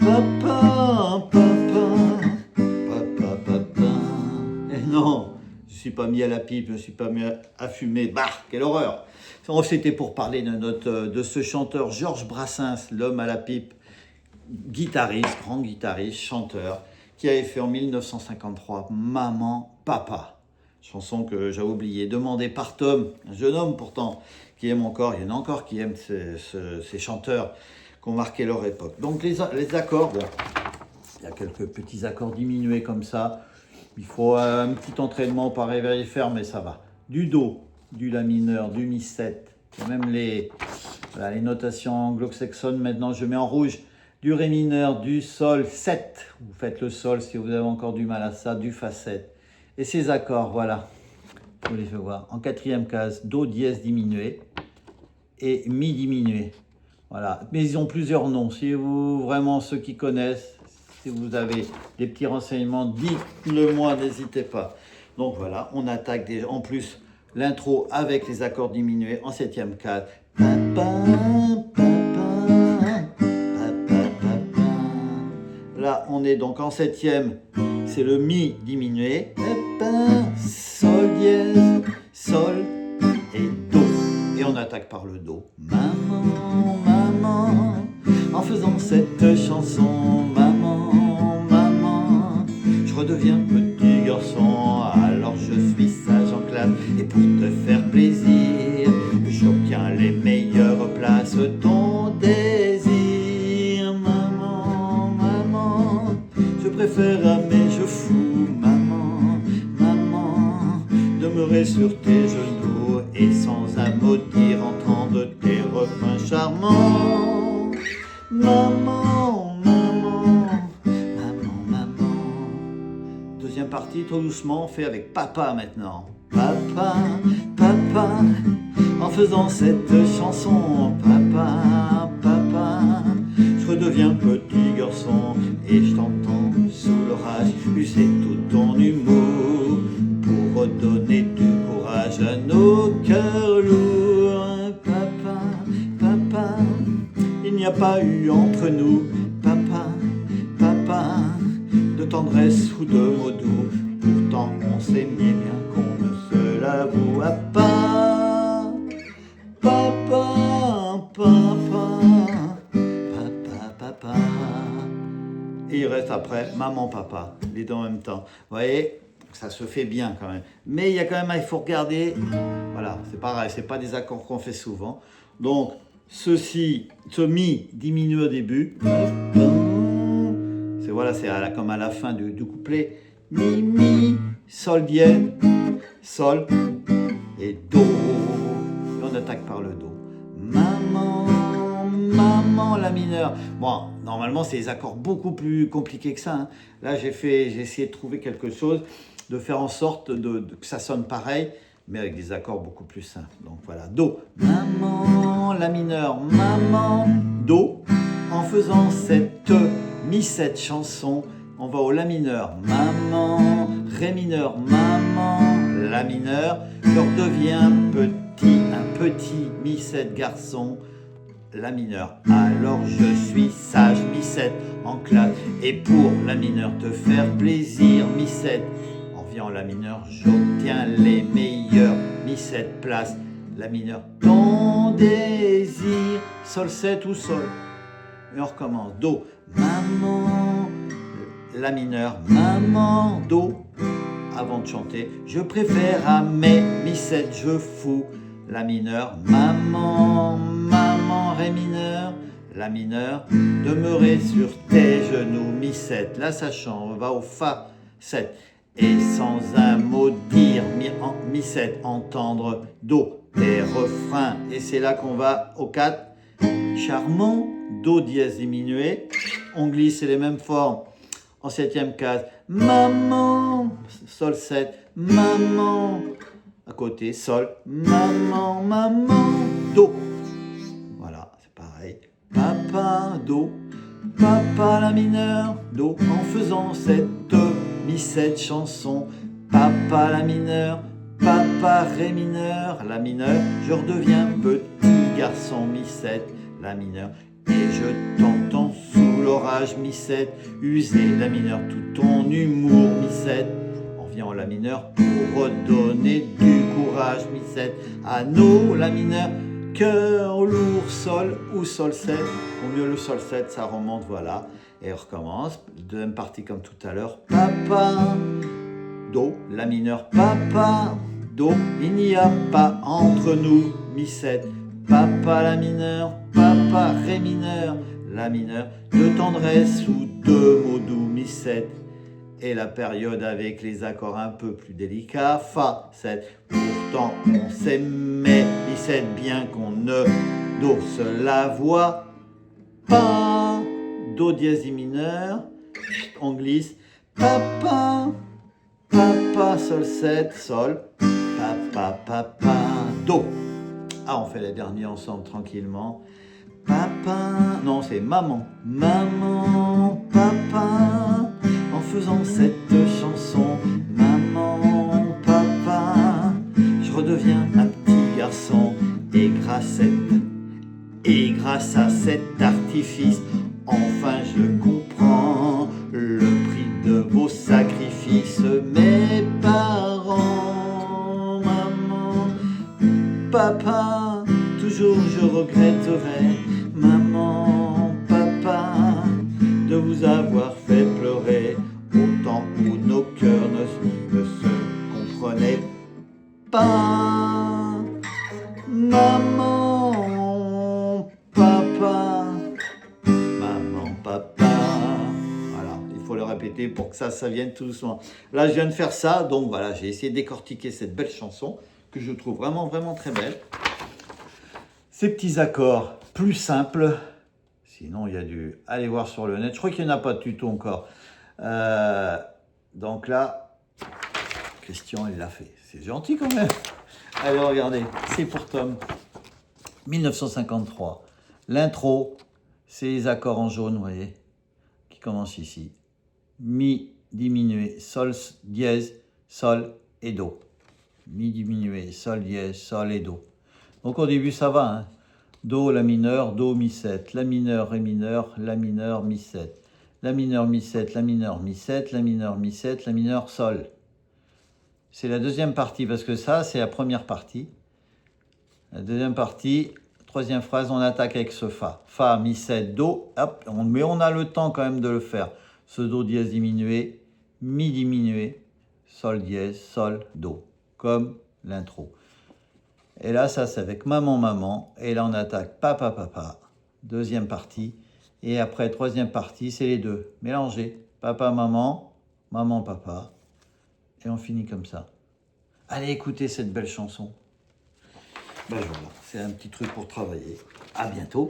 Papa, papa, papa, papa. Et non, je ne suis pas mis à la pipe, je ne suis pas mis à fumer. Bah, quelle horreur! C'était pour parler de ce chanteur Georges Brassens, l'homme à la pipe, guitariste, grand guitariste, chanteur, qui avait fait en 1953 Maman, Papa. Chanson que j'ai oubliée, demandée par Tom, un jeune homme pourtant, qui aime encore, il y en a encore qui aiment ces chanteurs qui ont marqué leur époque. Donc les accords, bon, il y a quelques petits accords diminués comme ça. Il faut un petit entraînement pour arriver à les faire, mais ça va. Du Do, du La mineur, du Mi 7, même les notations anglo-saxonnes, maintenant je mets en rouge. Du Ré mineur, du Sol 7, vous faites le Sol si vous avez encore du mal à ça, du Fa 7. Et ces accords, voilà, vous les faites voir. En quatrième case, Do dièse diminué et Mi diminué. Voilà, mais ils ont plusieurs noms. Si vous, vraiment ceux qui connaissent, si vous avez des petits renseignements, dites-le moi, n'hésitez pas. Donc voilà, on attaque déjà, en plus l'intro avec les accords diminués en septième case. Là, on est donc en septième, c'est le Mi diminué. Sol dièse, Sol et Do. Et on attaque par le Do. Maman, maman, en faisant cette chanson, maman, maman, je redeviens petit garçon, alors je suis sage en classe. Et pour te faire plaisir, j'obtiens les meilleures places, ton désir. Maman, maman, je préfère à mes je fous, maman, maman, demeurer sur tes genoux et sans un mot dire entendre tes refrains charmants. Maman, maman, maman, maman. Deuxième partie, trop doucement, on fait avec papa maintenant. Papa, papa, en faisant cette chanson, papa, papa, je redeviens petit garçon et je t'entends sous l'orage, user tout ton humour pour redonner du courage à nos cœurs lourds. Papa, papa, il n'y a pas eu entre nous, papa, papa, de tendresse ou de mots doux. Pourtant on s'aimait bien qu'on ne se l'avoue pas. Papa, papa, papa, papa. Et il reste après maman, papa, les deux en même temps. Vous voyez, ça se fait bien quand même. Mais il y a quand même, il faut regarder. Voilà, c'est pareil, c'est pas des accords qu'on fait souvent. Donc, ceci, ce Mi diminue au début. C'est voilà, c'est comme à la fin du couplet. Mi, mi, Sol dièse, Sol et Do. Et on attaque par le Do. Maman, maman, La mineur. Bon, normalement, c'est des accords beaucoup plus compliqués que ça. Hein. Là, j'ai essayé de trouver quelque chose, de faire en sorte que ça sonne pareil, mais avec des accords beaucoup plus simples. Donc voilà, Do. Maman, La mineur, maman, Do. En faisant cette Mi 7 chanson, on va au La mineur, maman, Ré mineur, maman, La mineur. Je redeviens un petit Mi 7 garçon, La mineur. Alors je suis sage, Mi 7 en classe. Et pour La mineur te faire plaisir, Mi 7. On revient en La mineur, j'obtiens les meilleurs Mi 7 places. La mineur, ton désir, Sol 7 ou Sol. Et on recommence, Do, maman, La mineur, maman, Do. Avant de chanter, je préfère à mes Mi 7, je fous. La mineur, maman, maman, Ré mineur, La mineur, demeurer sur tes genoux, Mi 7. Là ça chante, on va au Fa 7. Et sans un mot dire, Mi 7, entendre Do, tes refrains. Et c'est là qu'on va au 4. Charmant, Do dièse diminué. On glisse les mêmes formes en septième case. Maman, Sol 7, maman. À côté, Sol, maman, maman, Do. Voilà, c'est pareil. Papa, Do. Papa, La mineur, Do. En faisant cette Mi 7 chanson. Papa, La mineur, papa, Ré mineur, La mineur. Je redeviens petit garçon, Mi 7, La mineur. Et je t'entends sous sous l'orage, mi-7, user la mineur, tout ton humour, mi-7. On revient en la mineur pour redonner du courage, mi-7. À nos, la mineur, cœur lourd, sol ou sol 7. Au mieux le sol 7, ça remonte, voilà. Et on recommence, deuxième partie comme tout à l'heure, papa, do, la mineur, papa, do, il n'y a pas entre nous, mi-7. Papa la mineur, papa ré mineur, la mineur, de tendresse ou de mots doux, mi-7. Et la période avec les accords un peu plus délicats, fa 7. Pourtant on s'aimait, mi-7, bien qu'on ne do se la voix pas, do dièse di mineur, on glisse, papa, papa sol 7, sol, papa, papa, do. Ah, on fait la dernière ensemble tranquillement. Papa, non, c'est maman. Maman, papa, en faisant cette chanson. Maman, papa, je redeviens un petit garçon. Et grâce à cet artifice, enfin je comprends le prix de vos sacrifices. Mes parents, maman, papa, toujours je regretterai, maman, papa, de vous avoir fait pleurer, au temps où nos cœurs ne se comprenaient pas. Maman, papa, maman, papa. Voilà, il faut le répéter pour que ça vienne tout doucement. Là, je viens de faire ça, donc voilà, j'ai essayé de décortiquer cette belle chanson que je trouve vraiment, vraiment très belle. Ces petits accords plus simples, sinon il y a dû aller voir sur le net. Je crois qu'il n'y en a pas de tuto encore. Donc là, Christian, il l'a fait. C'est gentil quand même. Allez, regardez, c'est pour Tom. 1953. L'intro, c'est les accords en jaune, vous voyez, qui commencent ici. Mi diminué, sol dièse, sol et do. Mi diminué, sol dièse, sol et do. Donc au début ça va, hein. Do, la mineur, do, mi 7, la mineur, ré mineur, la mineur, mi 7, la mineur, mi 7, la mineur, mi 7, la mineur, mi 7, la mineur, sol. C'est la deuxième partie, parce que ça, c'est la première partie. La deuxième partie, troisième phrase, on attaque avec ce fa. Fa, mi 7, do, hop, mais on a le temps quand même de le faire. Ce do dièse diminué, mi diminué, sol dièse, sol, do, comme l'intro. Et là, ça, c'est avec maman, maman. Et là, on attaque papa, papa. Deuxième partie. Et après, troisième partie, c'est les deux. Mélangés. Papa, maman, maman, papa. Et on finit comme ça. Allez écouter cette belle chanson. Ben voilà, c'est un petit truc pour travailler. À bientôt.